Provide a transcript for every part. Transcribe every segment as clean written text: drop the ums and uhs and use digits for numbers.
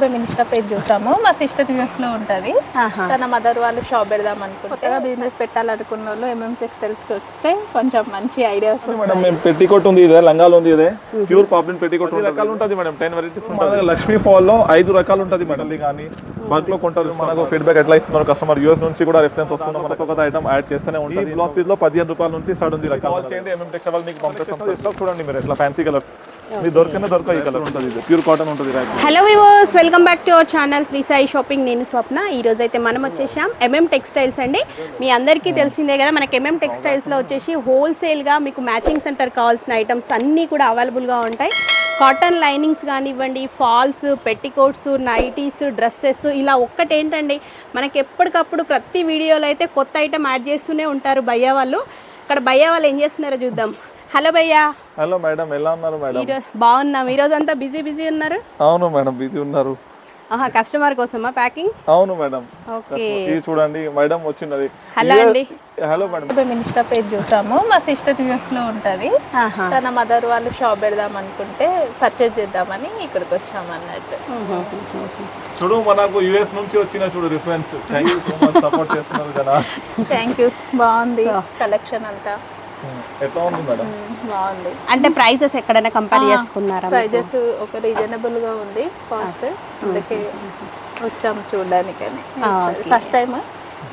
మేము Insta page చూసాము. మా సిస్టర్ యూఎస్ లో ఉంటది. తన మదర్ వాళ్ళు షాప్ పెడదాం అనుకుంటే కొత్తగా బిజినెస్ పెట్టాలనుకున్న వాళ్ళు ఎంఎం టెక్స్టైల్స్ కి వస్తే కొంచెం మంచి ఐడియాస్ మేడం. మేము పెట్టికోట్ ఉంది, ఇదే లంగాలు ఉంది, ఇదే ప్యూర్ పాప్లిన్ పెట్టికోట్ రకాలు ఉంటుంది మేడం. 10 వెరైటీస్ ఉంటుంది. లక్ష్మీ ఫాల్ లో 5 రకాలు ఉంటుంది మేడం. కానీ బల్క్ లో కొంటారు. మనకు ఫీడ్బ్యాక్ ఎట్లా ఇస్తున్నారు కస్టమర్, యూఎస్ నుంచి కూడా రిఫరెన్స్ వస్తున్నారు. మనకు ఒక ఐటమ్ యాడ్ చేస్తూనే ఉంటుంది. బ్లౌజ్ పీస్ లో 15 రూపాయల నుంచి స్టార్ట్ ఉంది. కాల్ చేయండి, ఎంఎం టెక్స్టైల్ మీకు పంపిస్తాం. స్టాక్ చూడండి మీరు, ఎట్లా ఫ్యాన్సీ కలర్స్ మీకు దొరక ఈ కలర్ ఉంటుంది. ఇది ప్యూర్ కాటన్ ఉంటుంది. Hello viewers, welcome back to our channel Shri Sai shopping. నేను స్వప్న. ఈ రోజు అయితే మనం వచ్చేసాం ఎంఎం టెక్స్టైల్స్ అండి. మీ అందరికీ తెలిసిందే కదా, మనకి ఎంఎం టెక్స్టైల్స్లో వచ్చేసి హోల్సేల్గా మీకు మ్యాచింగ్ సెంటర్ కావాల్సిన ఐటమ్స్ అన్నీ కూడా అవైలబుల్గా ఉంటాయి. కాటన్ లైనింగ్స్ కానివ్వండి, ఫాల్స్, పెట్టికోట్స్, నైటీస్, డ్రెస్సెస్, ఇలా ఒక్కటేంటండి మనకి ఎప్పటికప్పుడు ప్రతి వీడియోలో అయితే కొత్త ఐటమ్ యాడ్ చేస్తూనే ఉంటారు భయ్యా వాళ్ళు. ఇక్కడ భయ్యా వాళ్ళు ఏం చేస్తున్నారో చూద్దాం. హలో భయ్యా. హలో మేడం, ఎలా ఉన్నారు మేడం? బాగున్నాం. ఈరోజు అంతా బిజీ ఉన్నారు. అవును మేడం, బిజీ ఉన్నారు. కస్టమర్ కోసమా ప్యాకింగ్? అవును మేడం. ఓకే, ఇది చూడండి మేడం వచ్చినది. హలో అండి. Hello madam. మేము ఇన్స్టా పేజ్ చూసాము. మా సిస్టర్ యూఎస్ లో ఉంటది. తన మదర్ వాళ్ళు షాప్ పెడదాం అనుకుంటే పర్చేజ్ చేద్దామని ఇక్కడికి వచ్చాము అన్నట్టు. చూడు, మనకు యుఎస్ నుంచి వచ్చిన చూడు reference. Thank you so much, support చేస్తున్నారు కదా. Thank you. బాగుంది కలెక్షన్ అంతా. ఎట్లా ఉంది మేడం? బాగుంది. అంటే ప్రైజెస్ ఎక్కడైనా కంపేర్ చేసుకున్నారా? ప్రైజెస్ ఒక రీజనబుల్ గా ఉంది కాస్ట్. అందుకే వచ్చాము చూడడానికని. ఫస్ట్ టైం,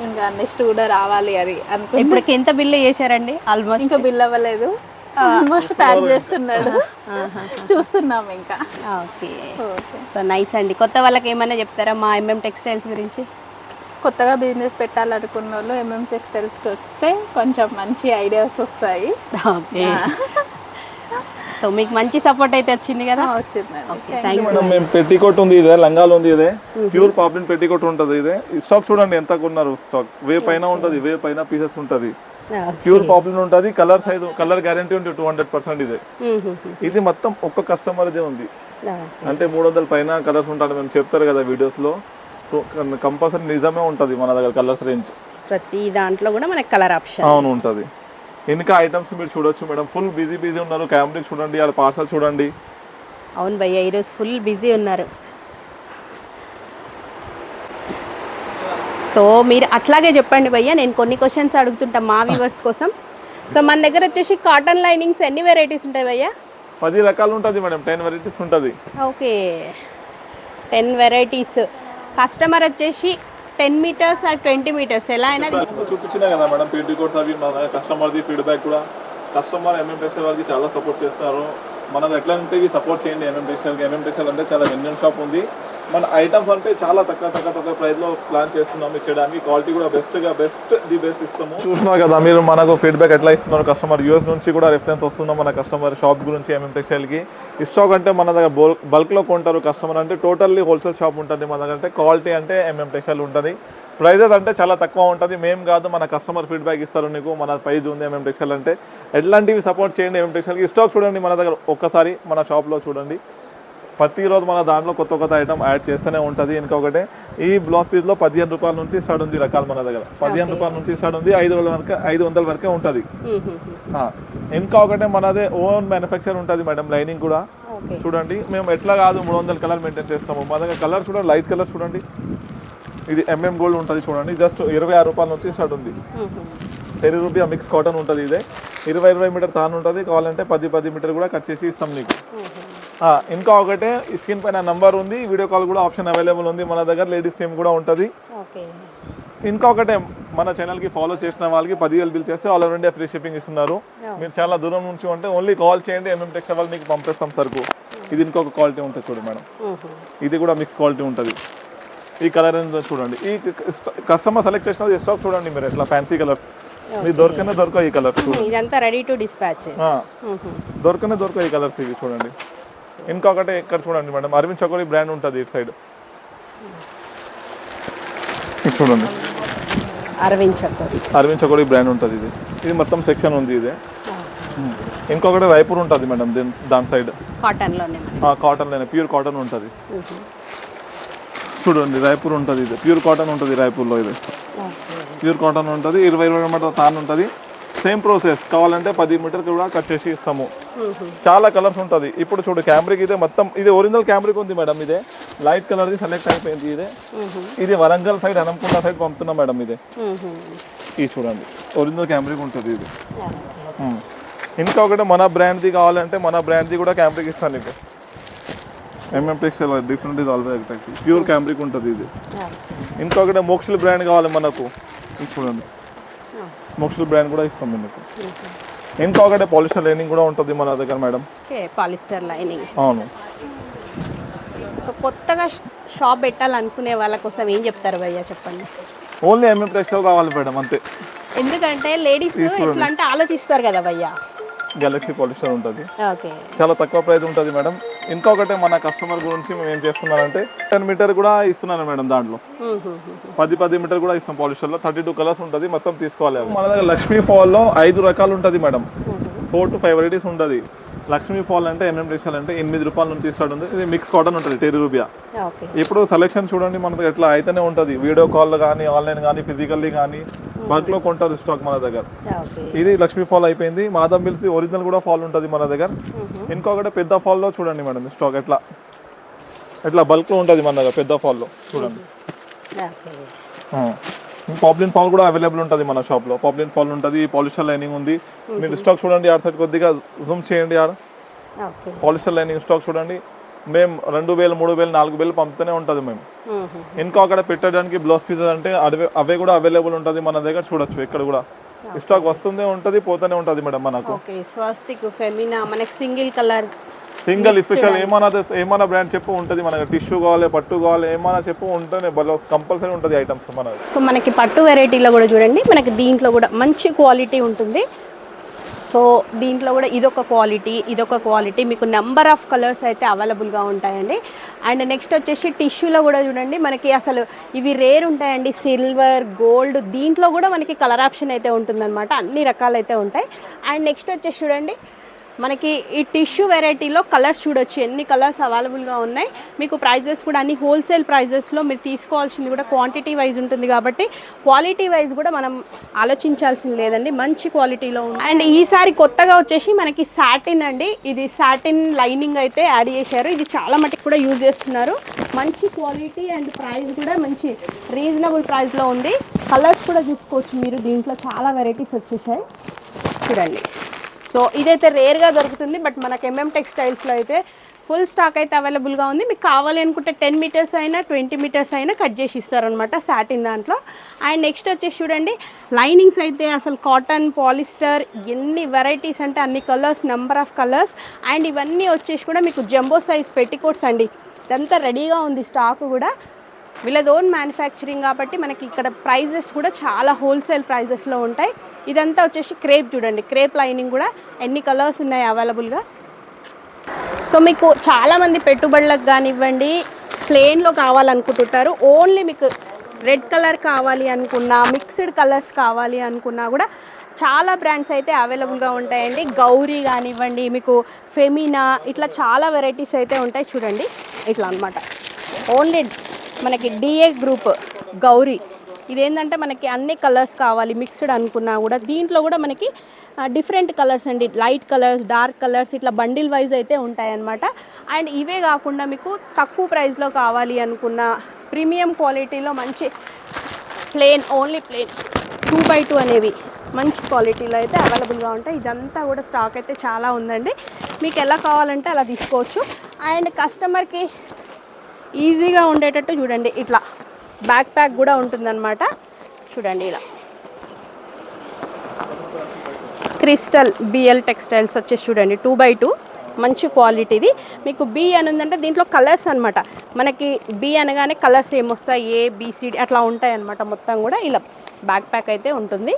ఇంకా నెక్స్ట్ కూడా రావాలి అని అనుకుంటే. ఇప్పటికి ఎంత బిల్ చేశారండి? ఆల్మోస్ట్ ఇంకా బిల్ అవ్వలేదు. ఆల్మోస్ట్ ప్యాక్ చేస్తున్నాడు. చూస్తున్నాం ఇంకా. ఓకే, సో నైస్ అండి. కొత్త వాళ్ళకి ఏమైనా చెప్తారా మా ఎంఎం టెక్స్టైల్స్ గురించి? కొత్తగా బిజినెస్ పెట్టాలనుకున్న వాళ్ళు ఎంఎం టెక్స్టైల్స్కి వస్తే కొంచెం మంచి ఐడియాస్ వస్తాయి. ఓకే, సో మీకు మంచి సపోర్ట్ అయితే వచ్చింది కదా. వచ్చిందండి. మేడం, మేము పెట్టికోట్ ఉంది, ఇదే లంగాలు ఉంది, ఇదే ప్యూర్ పాప్లిన్ పెట్టికోట్ ఉంటుంది. ఇదే స్టాక్ చూడండి ఎంత కొన్నారు. స్టాక్ వే పైన ఉంటుంది, వే పైన పీసెస్ ఉంటుంది. ప్యూర్ పాప్లిన్ ఉంటుంది. కలర్ గ్యారంటీ ఉంది 200%. ఇదే ఇది మొత్తం ఒక్క కస్టమర్ దే ఉంది. అంటే 300 పైన కలర్స్ ఉంటాయి. మేము చెప్తారు కదా వీడియోస్ లో, కంపల్సరీ నిజమే ఉంటుంది మన దగ్గర కలర్స్ రేంజ్. ప్రతి దాంట్లో కూడా మనకి కలర్ ఆప్షన్ అవును ఉంటుంది. ఇంకా ఐటమ్స్ మీరు చూడొచ్చు మేడం. ఫుల్ బిజీ ఉన్నారు. క్యామ్రిక్ చూడండి, వాళ్ళ పార్సల్ చూడండి. అవును భయ్య, ఈరోజు ఫుల్ బిజీ ఉన్నారు. సో మీరు అట్లాగే చెప్పండి భయ్య, నేను కొన్ని క్వశ్చన్స్ అడుగుతుంటా మా వ్యూవర్స్ కోసం. సో మన దగ్గర వచ్చేసి కాటన్ లైనింగ్స్ ఎన్ని వెరైటీస్ ఉంటాయి భయ్య? 10 రకాలు ఉంటుంది మేడం. 10 వెరైటీస్ ఉంటుంది. Okay, 10 varieties. కస్టమర్ వచ్చేసి 10 మీటర్స్ ఆర్ 20 మీటర్స్ ఎలా అయినా చూపించినా కదా మేడం. పెట్టికోట్స్ అవి మన కస్టమర్ది ఫీడ్బ్యాక్ కూడా. కస్టమర్ ఎంఎం టెక్స్టైల్ వాళ్ళకి చాలా సపోర్ట్ చేస్తారు. మనం ఎట్లా అంటే సపోర్ట్ చేయండి ఎంఎం టెక్స్టైల్కి. ఎంఎం టెక్స్టైల్ అంటే చాలా జెన్యూన్ షాప్ ఉంది. మన ఐటమ్స్ అంటే చాలా తక్కువ ప్రైస్లో ప్లాన్ చేస్తున్నాం ఇచ్చడానికి. క్వాలిటీ కూడా బెస్ట్ ఇస్తాము. చూస్తున్నారు కదా మీరు, మనకు ఫీడ్బ్యాక్ ఎట్లా ఇస్తున్నారు కస్టమర్. యూఎస్ నుంచి కూడా రిఫరెన్స్ వస్తున్నాం మన కస్టమర్ షాప్ గురించి. ఎంఎం టెక్స్టైల్కి స్టాక్ అంటే మన దగ్గర బల్క్లో కొంటారు కస్టమర్. అంటే టోటల్లీ హోల్సేల్ షాప్ ఉంటుంది మన దగ్గర. అంటే క్వాలిటీ అంటే ఎంఎం టెక్స్టైల్ ఉంటుంది. ప్రైజెస్ అంటే చాలా తక్కువ ఉంటుంది. మేము కాదు, మన కస్టమర్ ఫీడ్బ్యాక్ ఇస్తారు నీకు. మన ప్రైజ్ ఉంది ఎంఎం టెక్స్టైల్ అంటే. ఎట్లాంటివి సపోర్ట్ చేయండి ఎంఎం టెక్స్టైల్కి. స్టాక్ చూడండి మన దగ్గర, ఒక్కసారి మన షాప్లో చూడండి. ప్రతిరోజు మన దాంట్లో కొత్త ఐటమ్ యాడ్ చేస్తూనే ఉంటుంది. ఇంకొకటి, ఈ బ్లౌజ్ పీస్లో 15 రూపాయల నుంచి స్టార్ట్ ఉంది రకాలు మన దగ్గర. 15 రూపాయల నుంచి స్టార్ట్ ఉంది. 500 వరకే ఉంటుంది. ఇంకొకటి మనదే ఓన్ మ్యానుఫ్యాక్చర్ ఉంటుంది మేడం. లైనింగ్ కూడా చూడండి. మేము ఎట్లా కాదు 300 కలర్ మెయింటైన్ చేస్తాము. మన దగ్గర కలర్ చూడండి, లైట్ కలర్ చూడండి. ఇది ఎంఎం గోల్డ్ ఉంటుంది చూడండి. జస్ట్ 26 రూపాయల నుంచి స్టార్ట్ ఉంది. 10 రూపాయ మిక్స్ కాటన్ ఉంటుంది. ఇదే 20 మీటర్ తాను ఉంటుంది. కావాలంటే 10 మీటర్ కూడా కట్ చేసి ఇస్తాం నీకు. ఇంకా ఒకటే, స్క్రీన్ పైన నంబర్ ఉంది. వీడియో కాల్ కూడా ఆప్షన్ అవైలబుల్ ఉంది మన దగ్గర. లేడీస్ టీమ్ కూడా ఉంటుంది. ఇంకొకటే, మన ఛానల్కి ఫాలో చేసిన వాళ్ళకి 10,000 బిల్ చేస్తే all over India free shipping ఇస్తున్నారు. మీరు చాలా దూరం నుంచి ఉంటే ఓన్లీ కాల్ చేయండి, ఎంఎం టెక్స్టైల్ వాళ్ళు మీకు పంపిస్తాం సరుకు. ఇది ఇంకొక క్వాలిటీ ఉంటుంది చూడు మేడం. ఇది కూడా మిక్స్ క్వాలిటీ ఉంటుంది. ఈ కలర్ చూడండి. ఈ కస్టమర్ సెలెక్ట్ చేసిన స్టాక్ చూడండి మీరు, ఎట్లా ఫ్యాన్సీ కలర్స్. మీరు దొరకవు ఈ కలర్స్. ఇదంతా రెడీ టు డిస్పాచ్. దొరకవు ఈ కలర్స్. ఇవి చూడండి. ఇంకొకటి ఇక్కడ చూడండి మేడం, అరవింద్ చకోరి బ్రాండ్ ఉంటుంది ఇటు సైడ్. చూడండి, అరవింద్ చకోరి బ్రాండ్ ఉంటుంది. ఇది మొత్తం సెక్షన్ ఉంది. ఇదే ఇంకొకటి రాయపూర్ ఉంటుంది మేడం. దాని సైడ్ కాటన్లోనే ప్యూర్ కాటన్ ఉంటుంది. చూడండి, రాయపూర్ ఉంటుంది. ఇది ప్యూర్ కాటన్ ఉంటుంది. రాయపూర్లో ఇది ప్యూర్ కాటన్ ఉంటుంది. 20 మీటర్ తాను ఉంటుంది. Same process. కావాలంటే 10 మీటర్ కూడా కట్ చేసి ఇస్తాము. చాలా కలర్స్ ఉంటుంది. ఇప్పుడు చూడు క్యామ్రిక్ ఇదే మొత్తం, ఇది ఒరిజినల్ క్యామ్రిక్ ఉంది మేడం. ఇదే లైట్ కలర్ది సెలెక్ట్ అయిపోయింది. ఇది వరంగల్ సైడ్ హనంకొండ సైడ్ పంపుతున్నాం మేడం. ఇది చూడండి ఒరిజినల్ క్యామ్రిక్ ఉంటుంది ఇది. ఇంకా ఒకటి మన బ్రాండ్ది కావాలంటే మన బ్రాండ్ది కూడా క్యామ్రిక్ ఇస్తాను నీకు. MM textile different is always attractive, pure cambric ఉంటుంది ఇది. ఇంకొకటి మోక్షల్ బ్రాండ్ కావాలి మనకు, ఇది చూడండి మోక్షల్ బ్రాండ్ కూడా ఇస్తాం మీకు. ఇంకొకటి పాలిస్టర్ లైనింగ్ కూడా ఉంటుంది మన దగ్గర మేడం. Polyester lining. అవును. సో కొత్తగా షాప్ పెట్టాలనుకునే వాళ్ళ కోసం ఏం చెప్తారు భయ్యా, చెప్పండి. ఓన్లీ MM టెక్స్టైల్ కావాలి మేడం అంతే. ఎందుకంటే లేడీస్ ఎట్లా అంటే ఆలోచిస్తారు కదా భయ్యా. గెలాక్సీ పాలిస్టర్ ఉంటుంది, ఓకే, చాలా తక్కువ ప్రైస్ ఉంటుంది మేడం. ఇంకొకటి మన కస్టమర్ గురించి మేము ఏం చేస్తున్నానంటే 10 మీటర్ కూడా ఇస్తున్నాను మేడం. దాంట్లో 10 మీటర్ కూడా ఇస్తాం పాలిస్టర్లో. 32 కలర్స్ ఉంటుంది, మొత్తం తీసుకోవాలి. మన దగ్గర లక్ష్మీ ఫాల్లో 5 రకాలు ఉంటుంది మేడం. 4 to 5 వెరైటీస్ ఉంటుంది. లక్ష్మీ ఫాల్ అంటే MM టెక్స్టైల్ అంటే 8 రూపాయల నుంచి స్టార్ట్ ఉంది. ఇది మిక్స్ కాటన్ ఉంటుంది, 10 రూపాయ. ఇప్పుడు సెలెక్షన్ చూడండి మన దగ్గర ఎట్లా అయితేనే ఉంటుంది. వీడియో కాల్ కానీ, ఆన్లైన్ కానీ, ఫిజికల్లీ కానీ బల్క్లో కొంటారు స్టాక్ మన దగ్గర. ఇది లక్ష్మీ ఫాల్ అయిపోయింది. మాధవ్ మిల్స్ ఒరిజినల్ కూడా ఫాల్ ఉంటుంది మన దగ్గర. ఇంకొకటి పెద్ద ఫాల్లో చూడండి మేడం స్టాక్ ఎట్లా బల్క్లో ఉంటుంది మన దగ్గర. పెద్ద ఫాల్లో చూడండి. పాప్లిన్ ఫాల్ కూడా అవైలబుల్ ఉంటుంది మన షాప్లో. పాప్లిన్ ఫాల్ ఉంటుంది, పాలిస్టర్ లైనింగ్ ఉంది. మీరు స్టాక్ చూడండి ఆడ సైడ్ కొద్దిగా జూమ్ చేయండి. ఆడ పాలిస్టర్ లైనింగ్ స్టాక్ చూడండి. మేము 2000, 3000, 4000 పంపుతూనే ఉంటుంది మేము. ఇంకా అక్కడ పెట్టడానికి బ్లౌజ్ పీసెస్ అంటే అవే కూడా అవైలబుల్ ఉంటుంది మన దగ్గర. చూడొచ్చు ఇక్కడ కూడా స్టాక్ వస్తుందే ఉంటుంది, పోతూనే ఉంటుంది మేడం మనకు. స్వస్తిక్, ఫెమినా, మనకి సింగిల్ కలర్, సింగిల్ స్పెషల్ ఏమైనా బ్రాండ్ చెప్పు ఉంటుంది మనకి. టిష్యూ కావాలి, పట్టు కావాలి, ఏమైనా చెప్పు ఉంటుంది, కంపల్సరీ ఉంటుంది ఐటమ్స్ మనకి. సో మనకి పట్టు వెరైటీలో కూడా చూడండి, మనకి దీంట్లో కూడా మంచి క్వాలిటీ ఉంటుంది. సో దీంట్లో కూడా ఇదొక క్వాలిటీ మీకు నెంబర్ ఆఫ్ కలర్స్ అయితే అవైలబుల్గా ఉంటాయండి. అండ్ నెక్స్ట్ వచ్చేసి టిష్యూలో కూడా చూడండి, మనకి అసలు ఇవి రేర్ ఉంటాయండి. సిల్వర్, గోల్డ్, దీంట్లో కూడా మనకి కలర్ ఆప్షన్ అయితే ఉంటుందన్నమాట. అన్ని రకాలైతే ఉంటాయి. అండ్ నెక్స్ట్ వచ్చేసి చూడండి, మనకి ఈ టిష్యూ వెరైటీలో కలర్స్ చూడొచ్చు, ఎన్ని కలర్స్ అవైలబుల్గా ఉన్నాయి. మీకు ప్రైజెస్ కూడా అన్ని హోల్సేల్ ప్రైజెస్లో మీరు తీసుకోవాల్సింది కూడా క్వాంటిటీ వైజ్ ఉంటుంది కాబట్టి క్వాలిటీ వైజ్ కూడా మనం ఆలోచించాల్సింది లేదండి. మంచి క్వాలిటీలో ఉంది. అండ్ ఈసారి కొత్తగా వచ్చేసి మనకి సాటిన్ అండి, ఇది సాటిన్ లైనింగ్ అయితే యాడ్ చేశారు. ఇది చాలా మటుకు కూడా యూజ్ చేస్తున్నారు. మంచి క్వాలిటీ అండ్ ప్రైస్ కూడా మంచి రీజనబుల్ ప్రైస్లో ఉంది. కలర్స్ కూడా చూసుకోవచ్చు మీరు, దీంట్లో చాలా వెరైటీస్ వచ్చేసాయి చూడండి. సో ఇదైతే రేర్గా దొరుకుతుంది, బట్ మనకి MM టెక్స్టైల్స్లో అయితే ఫుల్ స్టాక్ అయితే అవైలబుల్గా ఉంది. మీకు కావాలి అనుకుంటే 10 మీటర్స్ అయినా 20 మీటర్స్ అయినా కట్ చేసి ఇస్తారనమాట సాటిన్ దాంట్లో. అండ్ నెక్స్ట్ వచ్చేసి చూడండి, లైనింగ్స్ అయితే అసలు కాటన్, పాలిస్టర్, ఎన్ని వెరైటీస్ అంటే అన్ని colours, number of colours. And ఇవన్నీ వచ్చేసి కూడా మీకు జంబో సైజ్ పెట్టికోట్స్ అండి. ఇదంతా రెడీగా ఉంది స్టాక్ కూడా. వీళ్ళది ఓన్ మ్యానుఫ్యాక్చరింగ్ కాబట్టి మనకి ఇక్కడ ప్రైజెస్ కూడా చాలా హోల్సేల్ ప్రైజెస్లో ఉంటాయి. ఇదంతా వచ్చేసి క్రేప్ చూడండి, క్రేప్ లైనింగ్ కూడా ఎన్ని కలర్స్ ఉన్నాయి అవైలబుల్గా. సో మీకు చాలామంది పెట్టుబడులకు కానివ్వండి ప్లెయిన్లో కావాలనుకుంటుంటారు. ఓన్లీ మీకు రెడ్ కలర్ కావాలి అనుకున్నా, మిక్స్డ్ కలర్స్ కావాలి అనుకున్నా కూడా చాలా బ్రాండ్స్ అయితే అవైలబుల్గా ఉంటాయండి. గౌరీ కానివ్వండి, మీకు ఫెమినా, ఇట్లా చాలా వెరైటీస్ అయితే ఉంటాయి చూడండి. ఇట్లా అనమాట. ఓన్లీ మనకి DA గ్రూప్ గౌరీ, ఇదేంటంటే మనకి అన్ని కలర్స్ కావాలి మిక్స్డ్ అనుకున్నా కూడా దీంట్లో కూడా మనకి డిఫరెంట్ కలర్స్ అండి, లైట్ కలర్స్, డార్క్ కలర్స్, ఇట్లా బండిల్ వైజ్ అయితే ఉంటాయన్నమాట. అండ్ ఇవే కాకుండా మీకు తక్కువ ప్రైస్లో కావాలి అనుకున్న ప్రీమియం క్వాలిటీలో మంచి ప్లెయిన్, ఓన్లీ ప్లెయిన్ 2x2 అనేవి మంచి క్వాలిటీలో అయితే అవైలబుల్గా ఉంటాయి. ఇదంతా కూడా స్టాక్ అయితే చాలా ఉందండి, మీకు ఎలా కావాలంటే అలా తీసుకోవచ్చు. అండ్ కస్టమర్కి ఈజీగా ఉండేటట్టు చూడండి, ఇట్లా బ్యాక్ ప్యాక్ కూడా ఉంటుందన్నమాట చూడండి. ఇలా క్రిస్టల్ BL టెక్స్టైల్స్ వచ్చేసి చూడండి 2x2 మంచి క్వాలిటీది. మీకు B అని ఉందంటే దీంట్లో కలర్స్ అనమాట. మనకి B అనగానే కలర్స్ ఏమొస్తాయి, ABCD అట్లా ఉంటాయి అన్నమాట. మొత్తం కూడా ఇలా బ్యాక్ ప్యాక్ అయితే ఉంటుంది.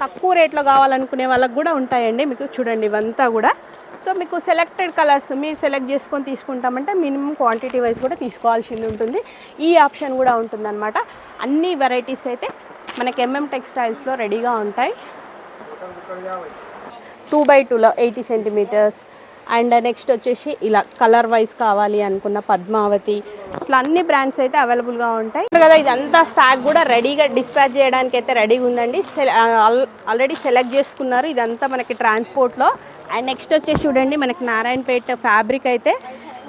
తక్కువ రేట్లో కావాలనుకునే వాళ్ళకి కూడా ఉంటాయండి మీకు చూడండి ఇవంతా కూడా. సో మీకు సెలెక్టెడ్ కలర్స్ మీరు సెలెక్ట్ చేసుకొని తీసుకుంటామంటే మినిమం క్వాంటిటీ వైజ్ కూడా తీసుకోవాల్సింది ఉంటుంది. ఈ ఆప్షన్ కూడా ఉంటుందన్నమాట. అన్ని వెరైటీస్ అయితే మనకి MM టెక్స్టైల్స్లో రెడీగా ఉంటాయి. 2x2లో 80 సెంటీమీటర్స్, అండ్ నెక్స్ట్ వచ్చేసి ఇలా కలర్ వైజ్ కావాలి అనుకున్న పద్మావతి, ఇట్లా అన్ని బ్రాండ్స్ అయితే అవైలబుల్గా ఉంటాయి కదా. ఇదంతా స్టాక్ కూడా రెడీగా డిస్పాచ్ చేయడానికి అయితే రెడీగా ఉందండి. ఆల్రెడీ సెలెక్ట్ చేసుకున్నారు ఇదంతా మనకి ట్రాన్స్పోర్ట్లో. అండ్ నెక్స్ట్ వచ్చేసి చూడండి మనకి నారాయణపేట ఫ్యాబ్రిక్ అయితే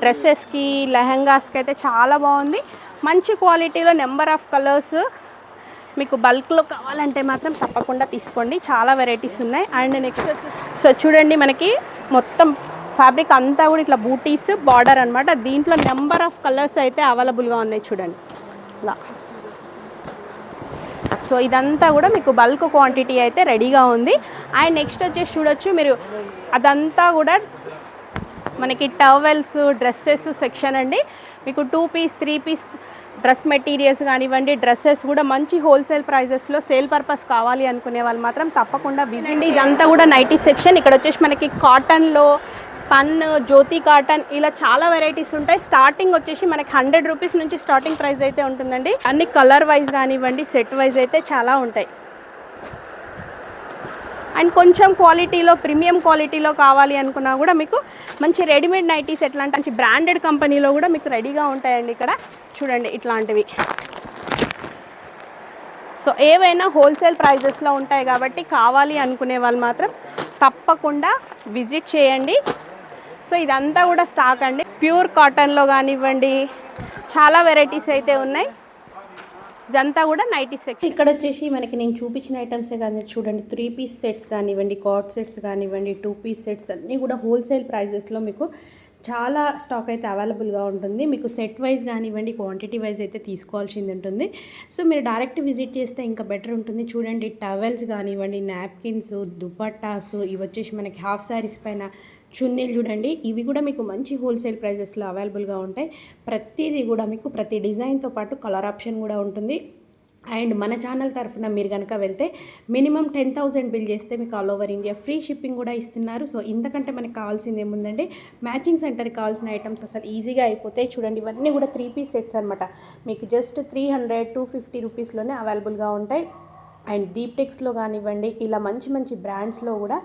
డ్రెస్సెస్కి లెహంగాస్కి అయితే చాలా బాగుంది. మంచి క్వాలిటీలో నెంబర్ ఆఫ్ కలర్స్. మీకు బల్క్లో కావాలంటే మాత్రం తప్పకుండా తీసుకోండి, చాలా వెరైటీస్ ఉన్నాయి. అండ్ నెక్స్ట్ సో చూడండి మనకి మొత్తం ఫ్యాబ్రిక్ అంతా కూడా ఇట్లా బూటీస్ బార్డర్ అనమాట. దీంట్లో నెంబర్ ఆఫ్ కలర్స్ అయితే అవైలబుల్గా ఉన్నాయి చూడండి ఇలా. సో ఇదంతా కూడా మీకు బల్క్ క్వాంటిటీ అయితే రెడీగా ఉంది. అండ్ నెక్స్ట్ వచ్చేసి చూడొచ్చు మీరు అదంతా కూడా మనకి టవల్స్ డ్రెస్సెస్ సెక్షన్ అండి. మీకు 2 పీస్ 3 పీస్ డ్రెస్ మెటీరియల్స్ కానివ్వండి, డ్రెస్సెస్ కూడా మంచి హోల్సేల్ ప్రైజెస్లో సేల్ పర్పస్ కావాలి అనుకునే వాళ్ళు మాత్రం తప్పకుండా విజిట్. ఇదంతా కూడా నైటీ సెక్షన్. ఇక్కడ వచ్చేసి మనకి కాటన్లో స్పన్, జ్యోతి కాటన్ ఇలా చాలా వెరైటీస్ ఉంటాయి. స్టార్టింగ్ వచ్చేసి మనకి 100 రూపీస్ నుంచి స్టార్టింగ్ ప్రైస్ అయితే ఉంటుందండి. అన్ని కలర్ వైజ్ కానివ్వండి, సెట్ వైజ్ అయితే చాలా ఉంటాయి. అండ్ కొంచెం క్వాలిటీలో ప్రీమియం క్వాలిటీలో కావాలి అనుకున్నా కూడా మీకు మంచి రెడీమేడ్ నైటీస్ ఎట్లా అంటే మంచి బ్రాండెడ్ కంపెనీలో కూడా మీకు రెడీగా ఉంటాయండి. ఇక్కడ చూడండి ఇట్లాంటివి. సో ఏవైనా హోల్సేల్ ప్రైజెస్లో ఉంటాయి కాబట్టి కావాలి అనుకునే వాళ్ళు మాత్రం తప్పకుండా విజిట్ చేయండి. సో ఇదంతా కూడా స్టాక్ అండి. ప్యూర్ కాటన్లో కానివ్వండి చాలా వెరైటీస్ అయితే ఉన్నాయి. ఇదంతా కూడా నైటీ సెక్షన్. ఇక్కడ వచ్చేసి మనకి నేను చూపించిన ఐటమ్సే కానీ చూడండి 3 పీస్ సెట్స్ కానివ్వండి, కార్డ్ సెట్స్ కానివ్వండి, 2 పీస్ సెట్స్ అన్నీ కూడా హోల్సేల్ ప్రైజెస్లో మీకు చాలా స్టాక్ అయితే అవైలబుల్గా ఉంటుంది. మీకు సెట్ వైజ్ కానివ్వండి, క్వాంటిటీ వైజ్ అయితే తీసుకోవాల్సింది ఉంటుంది. సో మీరు డైరెక్ట్ విజిట్ చేస్తే ఇంకా బెటర్ ఉంటుంది. చూడండి టవల్స్ కానివ్వండి, నాప్కిన్స్, దుపట్టాస్, ఇవి వచ్చేసి మనకి హాఫ్ శారీస్ పైన చున్నీలు చూడండి. ఇవి కూడా మీకు మంచి హోల్సేల్ ప్రైజెస్లో అవైలబుల్గా ఉంటాయి. ప్రతిదీ కూడా మీకు ప్రతి డిజైన్తో పాటు కలర్ ఆప్షన్ కూడా ఉంటుంది. అండ్ మన ఛానల్ తరఫున మీరు కనుక వెళ్తే మినిమం 10,000 బిల్ చేస్తే మీకు all over India free shipping కూడా ఇస్తున్నారు. సో ఇంతకంటే మనకు కావాల్సింది ఏముందండి, మ్యాచింగ్ సెంటర్కి కావాల్సిన ఐటమ్స్ అసలు ఈజీగా అయిపోతాయి. చూడండి ఇవన్నీ కూడా 3 పీస్ సెట్స్ అనమాట. మీకు జస్ట్ 300-250 రూపీస్లోనే అవైలబుల్గా ఉంటాయి. అండ్ దీప్టెక్స్లో కానివ్వండి ఇలా మంచి మంచి బ్రాండ్స్లో కూడా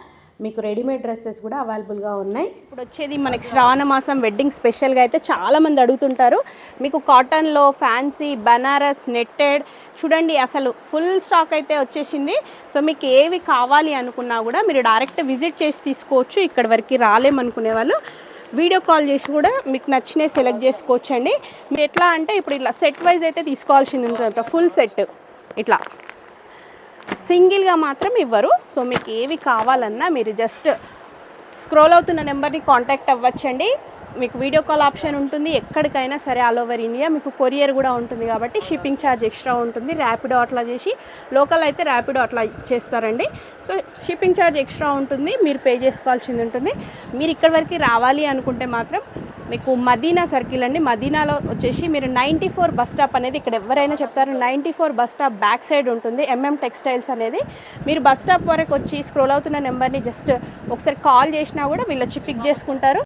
మీకు రెడీమేడ్ డ్రెస్సెస్ కూడా అవైలబుల్గా ఉన్నాయి. ఇప్పుడు వచ్చేది మనకి శ్రావణ మాసం వెడ్డింగ్ స్పెషల్గా అయితే చాలామంది అడుగుతుంటారు. మీకు కాటన్లో ఫ్యాన్సీ, బనారస్, నెట్టెడ్ చూడండి అసలు ఫుల్ స్టాక్ అయితే వచ్చేసింది. సో మీకు ఏవి కావాలి అనుకున్నా కూడా మీరు డైరెక్ట్ విజిట్ చేసి తీసుకోవచ్చు. ఇక్కడి వరకు రాలేమనుకునే వాళ్ళు వీడియో కాల్ చేసి కూడా మీకు నచ్చినవి సెలెక్ట్ చేసుకోవచ్చండి. మీరు ఎట్లా అంటే ఇప్పుడు ఇట్లా సెట్ వైజ్ అయితే తీసుకోవాల్సింది ఉంటుంది. ఫుల్ సెట్ ఇట్లా సింగిల్గా మాత్రం ఇవ్వరు. సో మీకు ఏవి కావాలన్నా మీరు జస్ట్ స్క్రోల్ అవుతున్న నెంబర్ని కాంటాక్ట్ అవ్వచ్చండి. మీకు వీడియో కాల్ ఆప్షన్ ఉంటుంది. ఎక్కడికైనా సరే ఆల్ ఓవర్ ఇండియా మీకు కొరియర్ కూడా ఉంటుంది కాబట్టి షిప్పింగ్ ఛార్జ్ ఎక్స్ట్రా ఉంటుంది. ర్యాపిడో అట్లా చేసి, లోకల్ అయితే ర్యాపిడో అట్లా చేస్తారండి. సో షిప్పింగ్ ఛార్జ్ ఎక్స్ట్రా ఉంటుంది, మీరు పే చేసుకోవాల్సింది ఉంటుంది. మీరు ఇక్కడి వరకు రావాలి అనుకుంటే మాత్రం మీకు మదీనా సర్కిల్ అండి. మదీనాలో వచ్చేసి మీరు 94 బస్ స్టాప్ అనేది ఇక్కడ ఎవరైనా చెప్తారు. 94 బస్ స్టాప్ బ్యాక్ సైడ్ ఉంటుంది MM టెక్స్టైల్స్ అనేది. మీరు బస్ స్టాప్ వరకు వచ్చి స్క్రోల్ అవుతున్న నెంబర్ని జస్ట్ ఒకసారి కాల్ చేసినా కూడా వీళ్ళు వచ్చి పిక్ చేసుకుంటారు.